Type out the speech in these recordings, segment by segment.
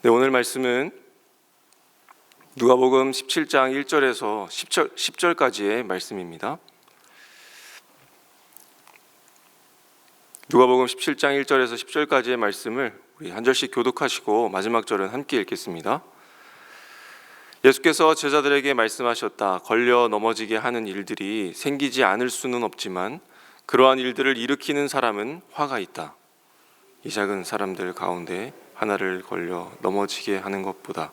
네, 오늘 말씀은 누가복음 17장 1절에서 10절까지의 말씀입니다. 누가복음 17장 1절에서 10절까지의 말씀을 우리 한 절씩 교독하시고 마지막 절은 함께 읽겠습니다. 예수께서 제자들에게 말씀하셨다. 걸려 넘어지게 하는 일들이 생기지 않을 수는 없지만 그러한 일들을 일으키는 사람은 화가 있다. 이 작은 사람들 가운데 하나를 걸려 넘어지게 하는 것보다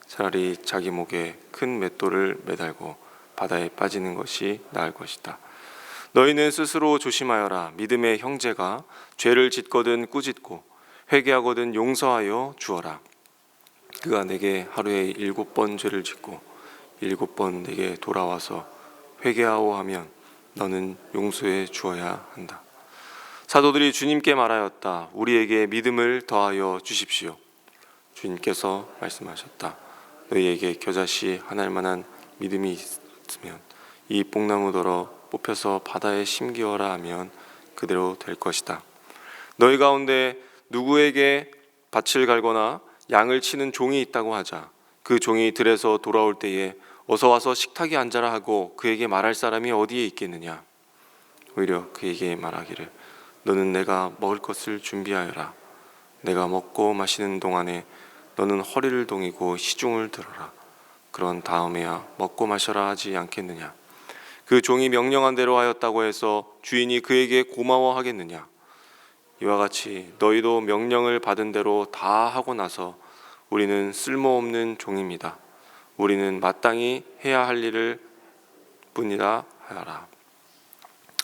차라리 자기 목에 큰 맷돌을 매달고 바다에 빠지는 것이 나을 것이다. 너희는 스스로 조심하여라. 믿음의 형제가 죄를 짓거든 꾸짖고 회개하거든 용서하여 주어라. 그가 내게 하루에 7번 죄를 짓고 7번 내게 돌아와서 회개하오 하면 너는 용서해 주어야 한다. 사도들이 주님께 말하였다. 우리에게 믿음을 더하여 주십시오. 주님께서 말씀하셨다. 너희에게 겨자씨 하나일 만한 믿음이 있으면 이 뽕나무더러 뽑혀서 바다에 심기어라 하면 그대로 될 것이다. 너희 가운데 누구에게 밭을 갈거나 양을 치는 종이 있다고 하자. 그 종이 들에서 돌아올 때에 어서 와서 식탁에 앉아라 하고 그에게 말할 사람이 어디에 있겠느냐. 오히려 그에게 말하기를 너는 내가 먹을 것을 준비하여라. 내가 먹고 마시는 동안에 너는 허리를 동이고 시중을 들어라. 그런 다음에야 먹고 마셔라 하지 않겠느냐. 그 종이 명령한 대로 하였다고 해서 주인이 그에게 고마워하겠느냐. 이와 같이 너희도 명령을 받은 대로 다 하고 나서 우리는 쓸모없는 종입니다. 우리는 마땅히 해야 할 일을 뿐이라 하여라.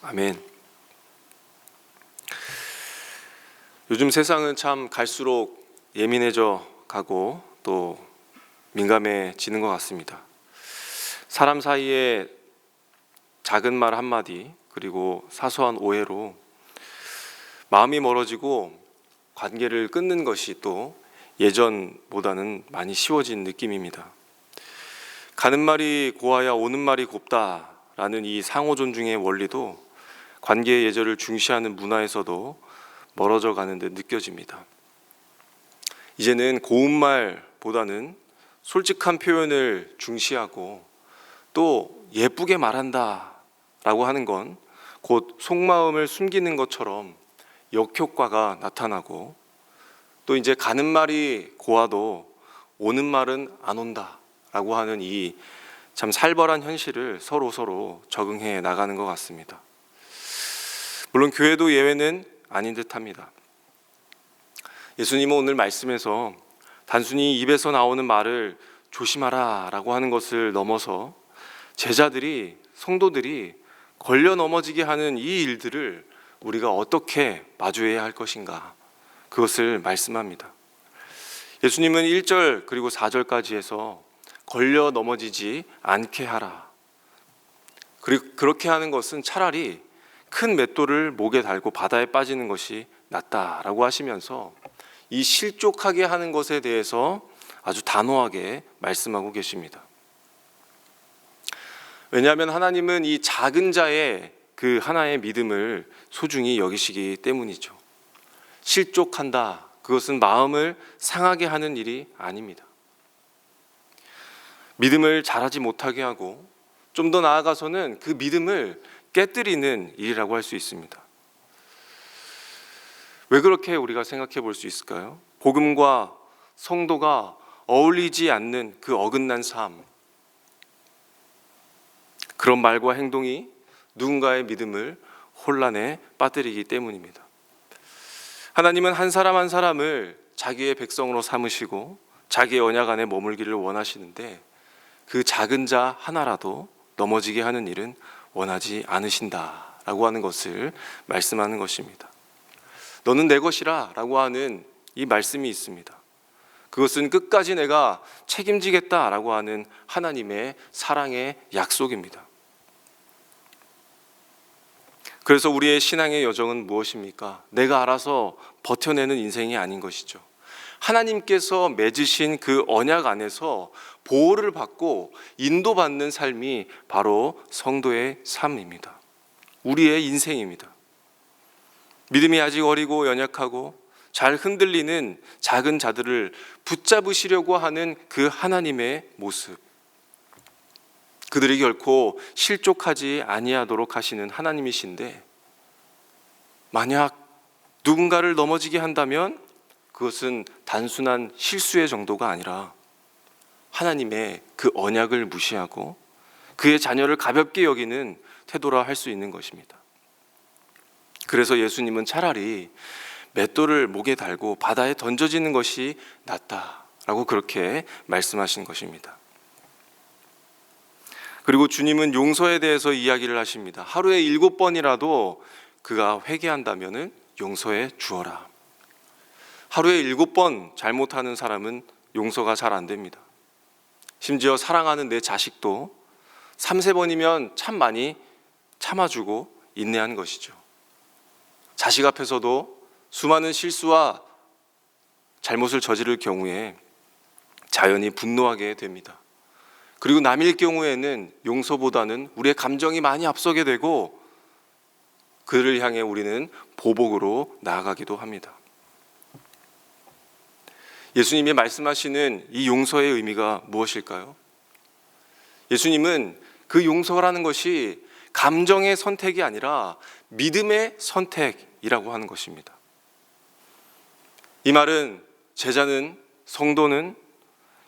아멘. 요즘 세상은 참 갈수록 예민해져 가고 또 민감해지는 것 같습니다. 사람 사이에 작은 말 한마디 그리고 사소한 오해로 마음이 멀어지고 관계를 끊는 것이 또 예전보다는 많이 쉬워진 느낌입니다. 가는 말이 고와야 오는 말이 곱다라는 이 상호 존중의 원리도 관계의 예절을 중시하는 문화에서도 멀어져 가는 듯 느껴집니다. 이제는 고운 말보다는 솔직한 표현을 중시하고 또 예쁘게 말한다라고 하는 건 곧 속마음을 숨기는 것처럼 역효과가 나타나고 또 이제 가는 말이 고와도 오는 말은 안 온다라고 하는 이 참 살벌한 현실을 서로 적응해 나가는 것 같습니다. 물론 교회도 예외는 아닌 듯합니다. 예수님은 오늘 말씀에서 단순히 입에서 나오는 말을 조심하라 라고 하는 것을 넘어서 제자들이, 성도들이 걸려 넘어지게 하는 이 일들을 우리가 어떻게 마주해야 할 것인가, 그것을 말씀합니다. 예수님은 1절 그리고 4절까지 해서 걸려 넘어지지 않게 하라. 그리고 그렇게 하는 것은 차라리 큰 맷돌을 목에 달고 바다에 빠지는 것이 낫다라고 하시면서 이 실족하게 하는 것에 대해서 아주 단호하게 말씀하고 계십니다. 왜냐하면 하나님은 이 작은 자의 그 하나의 믿음을 소중히 여기시기 때문이죠. 실족한다, 그것은 마음을 상하게 하는 일이 아닙니다. 믿음을 자라지 못하게 하고 좀 더 나아가서는 그 믿음을 깨뜨리는 일이라고 할 수 있습니다. 왜 그렇게 우리가 생각해 볼 수 있을까요? 복음과 성도가 어울리지 않는 그 어긋난 삶, 그런 말과 행동이 누군가의 믿음을 혼란에 빠뜨리기 때문입니다. 하나님은 한 사람 한 사람을 자기의 백성으로 삼으시고 자기의 언약 안에 머물기를 원하시는데 그 작은 자 하나라도 넘어지게 하는 일은 원하지 않으신다라고 하는 것을 말씀하는 것입니다. 너는 내 것이라 라고 하는 이 말씀이 있습니다. 그것은 끝까지 내가 책임지겠다라고 하는 하나님의 사랑의 약속입니다. 그래서 우리의 신앙의 여정은 무엇입니까? 내가 알아서 버텨내는 인생이 아닌 것이죠. 하나님께서 맺으신 그 언약 안에서 보호를 받고 인도받는 삶이 바로 성도의 삶입니다. 우리의 인생입니다. 믿음이 아직 어리고 연약하고 잘 흔들리는 작은 자들을 붙잡으시려고 하는 그 하나님의 모습, 그들이 결코 실족하지 아니하도록 하시는 하나님이신데, 만약 누군가를 넘어지게 한다면 그것은 단순한 실수의 정도가 아니라 하나님의 그 언약을 무시하고 그의 자녀를 가볍게 여기는 태도라 할 수 있는 것입니다. 그래서 예수님은 차라리 맷돌을 목에 달고 바다에 던져지는 것이 낫다라고 그렇게 말씀하신 것입니다. 그리고 주님은 용서에 대해서 이야기를 하십니다. 하루에 7번이라도 그가 회개한다면 용서해 주어라. 하루에 7번 잘못하는 사람은 용서가 잘 안 됩니다. 심지어 사랑하는 내 자식도 3-4번이면 참 많이 참아주고 인내하는 것이죠. 자식 앞에서도 수많은 실수와 잘못을 저지를 경우에 자연히 분노하게 됩니다. 그리고 남일 경우에는 용서보다는 우리의 감정이 많이 앞서게 되고 그를 향해 우리는 보복으로 나아가기도 합니다. 예수님이 말씀하시는 이 용서의 의미가 무엇일까요? 예수님은 그 용서라는 것이 감정의 선택이 아니라 믿음의 선택이라고 하는 것입니다. 이 말은 제자는, 성도는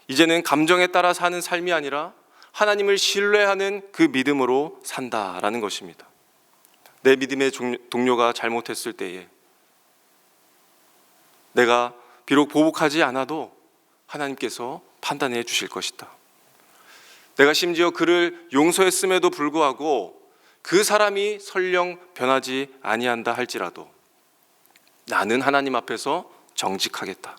이제는 감정에 따라 사는 삶이 아니라 하나님을 신뢰하는 그 믿음으로 산다라는 것입니다. 내 믿음의 동료가 잘못했을 때에 내가 비록 보복하지 않아도 하나님께서 판단해 주실 것이다. 내가 심지어 그를 용서했음에도 불구하고 그 사람이 설령 변하지 아니한다 할지라도 나는 하나님 앞에서 정직하겠다.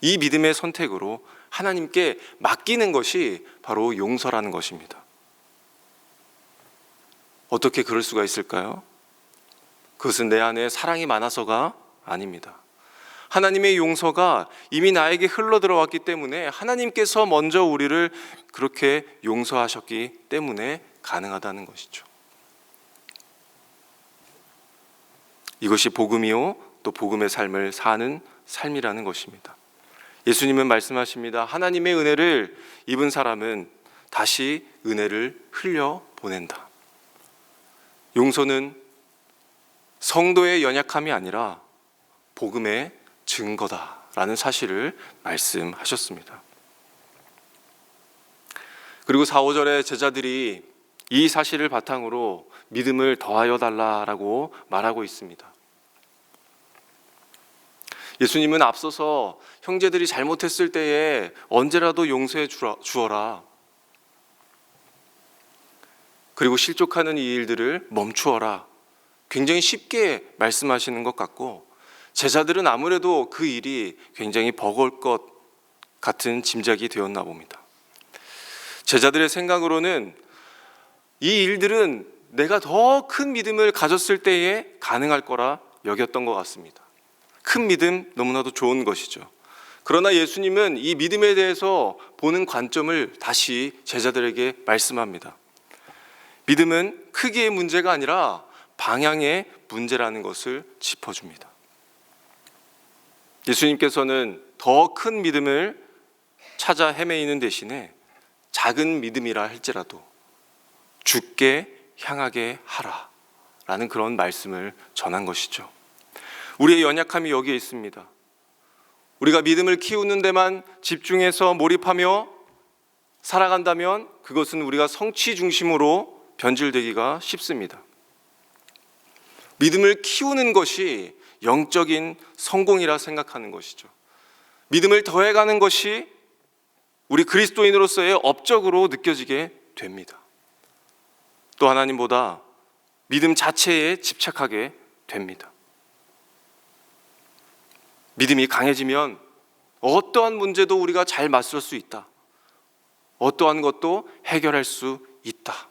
이 믿음의 선택으로 하나님께 맡기는 것이 바로 용서라는 것입니다. 어떻게 그럴 수가 있을까요? 그것은 내 안에 사랑이 많아서가 아닙니다. 하나님의 용서가 이미 나에게 흘러들어왔기 때문에 하나님께서 먼저 우리를 그렇게 용서하셨기 때문에 가능하다는 것이죠. 이것이 복음이요 또 복음의 삶을 사는 삶이라는 것입니다. 예수님은 말씀하십니다. 하나님의 은혜를 입은 사람은 다시 은혜를 흘려 보낸다. 용서는 성도의 연약함이 아니라 복음의 증거다라는 사실을 말씀하셨습니다. 그리고 4-5절에 제자들이 이 사실을 바탕으로 믿음을 더하여 달라라고 말하고 있습니다. 예수님은 앞서서 형제들이 잘못했을 때에 언제라도 용서해 주어라. 그리고 실족하는 이 일들을 멈추어라. 굉장히 쉽게 말씀하시는 것 같고 제자들은 아무래도 그 일이 굉장히 버거울 것 같은 짐작이 되었나 봅니다. 제자들의 생각으로는 이 일들은 내가 더 큰 믿음을 가졌을 때에 가능할 거라 여겼던 것 같습니다. 큰 믿음 너무나도 좋은 것이죠. 그러나 예수님은 이 믿음에 대해서 보는 관점을 다시 제자들에게 말씀합니다. 믿음은 크기의 문제가 아니라 방향의 문제라는 것을 짚어줍니다. 예수님께서는 더 큰 믿음을 찾아 헤매이는 대신에 작은 믿음이라 할지라도 주께 향하게 하라 라는 그런 말씀을 전한 것이죠. 우리의 연약함이 여기에 있습니다. 우리가 믿음을 키우는 데만 집중해서 몰입하며 살아간다면 그것은 우리가 성취 중심으로 변질되기가 쉽습니다. 믿음을 키우는 것이 영적인 성공이라 생각하는 것이죠. 믿음을 더해가는 것이 우리 그리스도인으로서의 업적으로 느껴지게 됩니다. 또 하나님보다 믿음 자체에 집착하게 됩니다. 믿음이 강해지면 어떠한 문제도 우리가 잘 맞설 수 있다. 어떠한 것도 해결할 수 있다.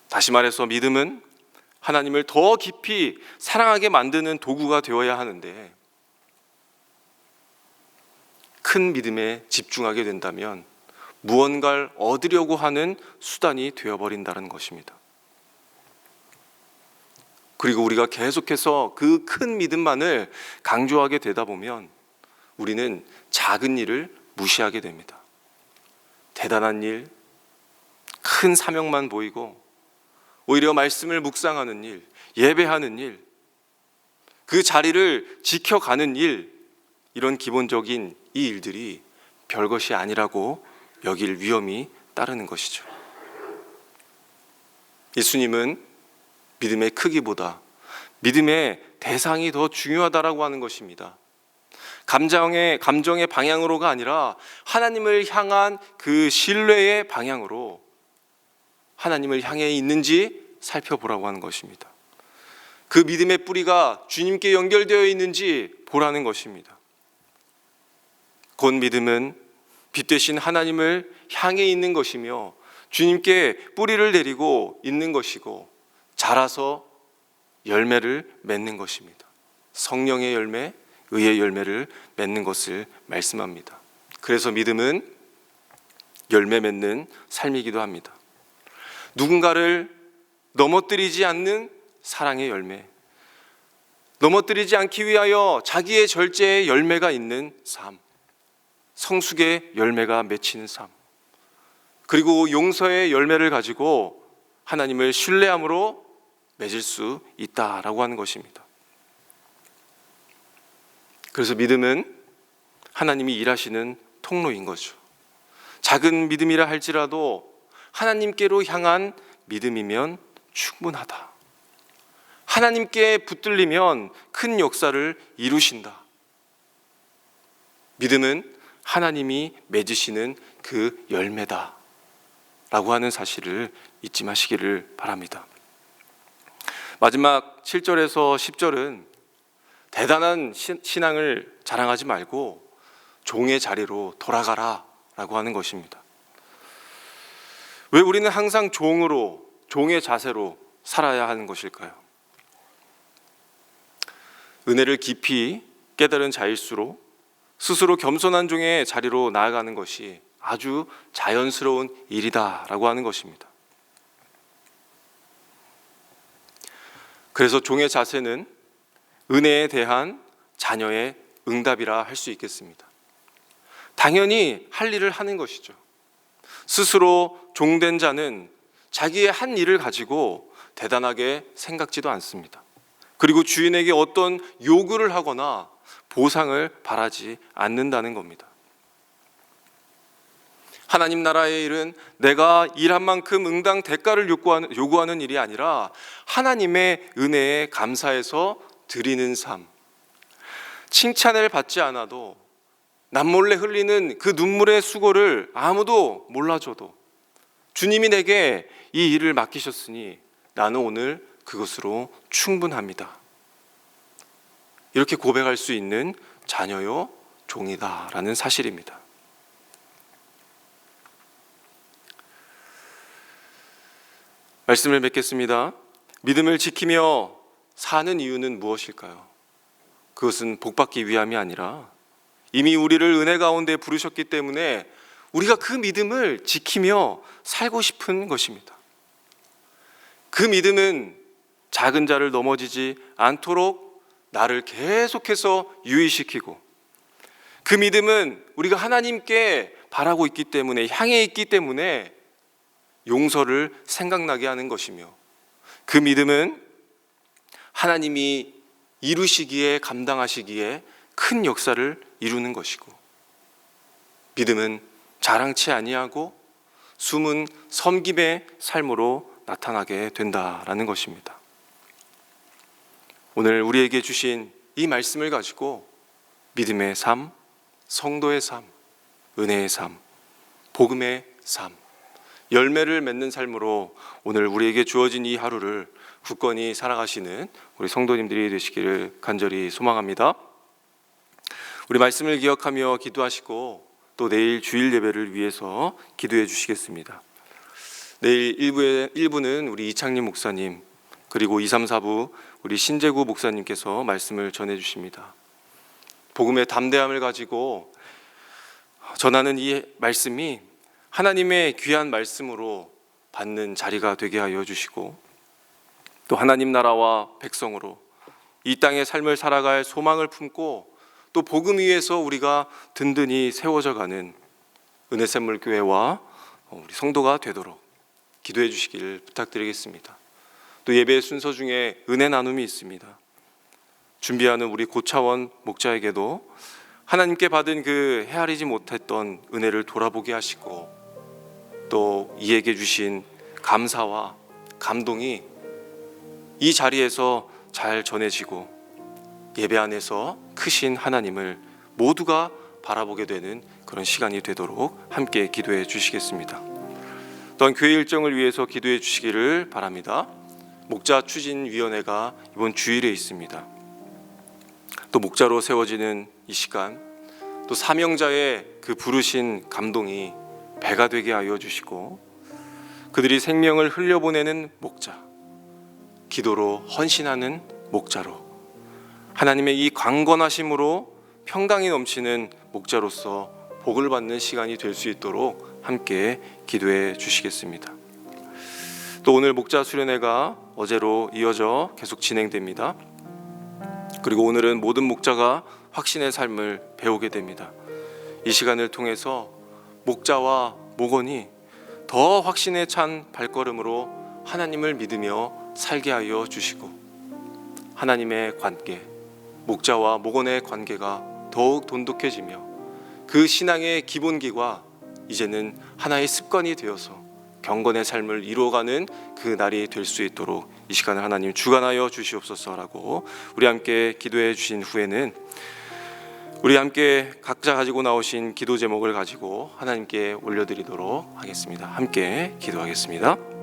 다시 말해서 믿음은 하나님을 더 깊이 사랑하게 만드는 도구가 되어야 하는데 큰 믿음에 집중하게 된다면 무언가를 얻으려고 하는 수단이 되어버린다는 것입니다. 그리고 우리가 계속해서 그 큰 믿음만을 강조하게 되다 보면 우리는 작은 일을 무시하게 됩니다. 대단한 일, 큰 사명만 보이고 오히려 말씀을 묵상하는 일, 예배하는 일, 그 자리를 지켜가는 일, 이런 기본적인 이 일들이 별것이 아니라고 여길 위험이 따르는 것이죠. 예수님은 믿음의 크기보다 믿음의 대상이 더 중요하다라고 하는 것입니다. 감정의 방향으로가 아니라 하나님을 향한 그 신뢰의 방향으로 하나님을 향해 있는지 살펴보라고 하는 것입니다. 그 믿음의 뿌리가 주님께 연결되어 있는지 보라는 것입니다. 곧 믿음은 빛 되신 하나님을 향해 있는 것이며 주님께 뿌리를 내리고 있는 것이고 자라서 열매를 맺는 것입니다. 성령의 열매, 의의 열매를 맺는 것을 말씀합니다. 그래서 믿음은 열매 맺는 삶이기도 합니다. 누군가를 넘어뜨리지 않는 사랑의 열매, 넘어뜨리지 않기 위하여 자기의 절제의 열매가 있는 삶, 성숙의 열매가 맺히는 삶, 그리고 용서의 열매를 가지고 하나님을 신뢰함으로 맺을 수 있다라고 하는 것입니다. 그래서 믿음은 하나님이 일하시는 통로인 거죠. 작은 믿음이라 할지라도 하나님께로 향한 믿음이면 충분하다. 하나님께 붙들리면 큰 역사를 이루신다. 믿음은 하나님이 맺으시는 그 열매다 라고 하는 사실을 잊지 마시기를 바랍니다. 마지막 7절에서 10절은 대단한 신앙을 자랑하지 말고 종의 자리로 돌아가라 라고 하는 것입니다. 왜 우리는 항상 종의 자세로 살아야 하는 것일까요? 은혜를 깊이 깨달은 자일수록 스스로 겸손한 종의 자리로 나아가는 것이 아주 자연스러운 일이다라고 하는 것입니다. 그래서 종의 자세는 은혜에 대한 자녀의 응답이라 할 수 있겠습니다. 당연히 할 일을 하는 것이죠. 스스로 종된 자는 자기의 한 일을 가지고 대단하게 생각지도 않습니다. 그리고 주인에게 어떤 요구를 하거나 보상을 바라지 않는다는 겁니다. 하나님 나라의 일은 내가 일한 만큼 응당 대가를 요구하는 일이 아니라 하나님의 은혜에 감사해서 드리는 삶, 칭찬을 받지 않아도 남몰래 흘리는 그 눈물의 수고를 아무도 몰라줘도 주님이 내게 이 일을 맡기셨으니 나는 오늘 그것으로 충분합니다. 이렇게 고백할 수 있는 자녀요 종이다라는 사실입니다. 말씀을 맺겠습니다. 믿음을 지키며 사는 이유는 무엇일까요? 그것은 복받기 위함이 아니라 이미 우리를 은혜 가운데 부르셨기 때문에 우리가 그 믿음을 지키며 살고 싶은 것입니다. 그 믿음은 작은 자를 넘어지지 않도록 나를 계속해서 유의시키고, 그 믿음은 우리가 하나님께 바라고 있기 때문에, 향해 있기 때문에 용서를 생각나게 하는 것이며, 그 믿음은 하나님이 이루시기에, 감당하시기에 큰 역사를 이루는 것이고, 믿음은 자랑치 아니하고 숨은 섬김의 삶으로 나타나게 된다라는 것입니다. 오늘 우리에게 주신 이 말씀을 가지고 믿음의 삶, 성도의 삶, 은혜의 삶, 복음의 삶, 열매를 맺는 삶으로 오늘 우리에게 주어진 이 하루를 굳건히 살아가시는 우리 성도님들이 되시기를 간절히 소망합니다. 우리 말씀을 기억하며 기도하시고 또 내일 주일 예배를 위해서 기도해 주시겠습니다. 내일 1부는 우리 이창림 목사님, 그리고 2, 3, 4부 우리 신재구 목사님께서 말씀을 전해 주십니다. 복음의 담대함을 가지고 전하는 이 말씀이 하나님의 귀한 말씀으로 받는 자리가 되게 하여 주시고, 또 하나님 나라와 백성으로 이 땅의 삶을 살아갈 소망을 품고 또 복음 위에서 우리가 든든히 세워져 가는 은혜샘물교회와 우리 성도가 되도록 기도해 주시기를 부탁드리겠습니다. 또 예배 순서 중에 은혜 나눔이 있습니다. 준비하는 우리 고차원 목자에게도 하나님께 받은 그 헤아리지 못했던 은혜를 돌아보게 하시고 또 이에게 주신 감사와 감동이 이 자리에서 잘 전해지고 예배 안에서 크신 하나님을 모두가 바라보게 되는 그런 시간이 되도록 함께 기도해 주시겠습니다. 또한 교회 일정을 위해서 기도해 주시기를 바랍니다. 목자 추진위원회가 이번 주일에 있습니다. 또 목자로 세워지는 이 시간, 또 사명자의 그 부르신 감동이 배가 되게 하여 주시고 그들이 생명을 흘려보내는 목자, 기도로 헌신하는 목자로 하나님의 이 강건하심으로 평강이 넘치는 목자로서 복을 받는 시간이 될 수 있도록 함께 기도해 주시겠습니다. 또 오늘 목자 수련회가 어제로 이어져 계속 진행됩니다. 그리고 오늘은 모든 목자가 확신의 삶을 배우게 됩니다. 이 시간을 통해서 목자와 목원이 더 확신에 찬 발걸음으로 하나님을 믿으며 살게 하여 주시고 하나님의 관계, 목자와 목원의 관계가 더욱 돈독해지며 그 신앙의 기본기가 이제는 하나의 습관이 되어서 경건의 삶을 이루어가는 그 날이 될 수 있도록 이 시간을 하나님 주관하여 주시옵소서라고 우리 함께 기도해 주신 후에는 우리 함께 각자 가지고 나오신 기도 제목을 가지고 하나님께 올려드리도록 하겠습니다. 함께 기도하겠습니다.